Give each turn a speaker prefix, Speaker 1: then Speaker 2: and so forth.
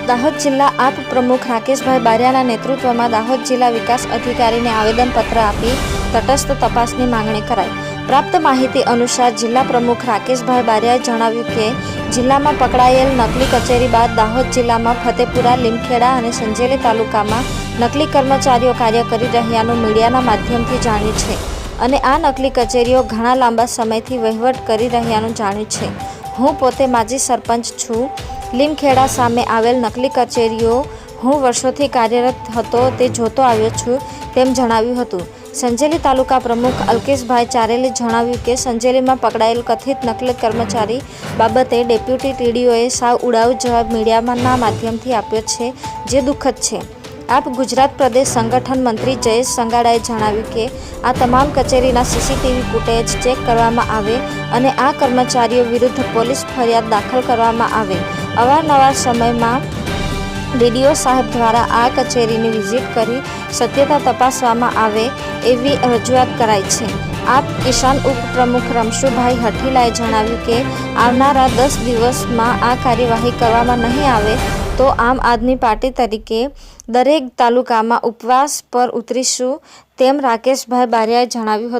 Speaker 1: દાહોદ જિલ્લા આપ પ્રમુખ રાકેશભાઈ બારિયાના નેતૃત્વમાં દાહોદ જિલ્લા વિકાસ અધિકારીને આવેદનપત્ર આપી તટસ્થ તપાસની માંગણી કરાઈ। પ્રાપ્ત માહિતી અનુસાર જિલ્લા પ્રમુખ રાકેશભાઈ બારિયાએ જણાવ્યું કે જિલ્લામાં પકડાયેલ નકલી કચેરી બાદ દાહોદ જિલ્લામાં ફતેપુરા, લીમખેડા અને સંજેલી તાલુકામાં નકલી કર્મચારીઓ કાર્ય કરી રહ્યાનું મીડિયાના માધ્યમથી જાણ્યું છે અને આ નકલી કચેરીઓ ઘણા લાંબા સમયથી વહીવટ કરી રહ્યાનું જાણ્યું છે। હું પોતે માજી સરપંચ છું। લીમખેડા સામે આવેલ નકલી કચેરીઓ હું વર્ષોથી કાર્યરત હતો તે જોતો આવ્યો છું તેમ જણાવ્યું હતું। સંજેલી તાલુકા પ્રમુખ અલ્કેશભાઈ ચારેલે જણાવ્યું કે સંજેલીમાં પકડાયેલ કથિત નકલી કર્મચારી બાબતે ડેપ્યુટી ટીડીઓએ સાવ ઉડાઉ જવાબ મીડિયાના માધ્યમથી આપ્યો છે, જે દુઃખદ છે। આપ ગુજરાત પ્રદેશ સંગઠન મંત્રી જયેશ સંગાડાએ જણાવ્યું કે આ તમામ કચેરીના સીસીટીવી ફૂટેજ ચેક કરવામાં આવે અને આ કર્મચારીઓ વિરુદ્ધ પોલીસ ફરિયાદ દાખલ કરવામાં આવે। અવારનવાર સમયમાં ડીડીઓ સાહેબ દ્વારા આ કચેરીની વિઝિટ કરી સત્યતા તપાસવામાં આવે એવી રજૂઆત કરાઈ છે। આપ કિસાન ઉપપ્રમુખ રમશુભાઈ હઠીલાએ જણાવ્યું કે આવનારા 10 દિવસમાં આ કાર્યવાહી કરવામાં નહીં આવે તો આમ આદમી પાર્ટી તરીકે દરેક તાલુકામાં ઉપવાસ પર ઉતરીશું તેમ રાકેશભાઈ બારિયાએ જણાવ્યું હતું।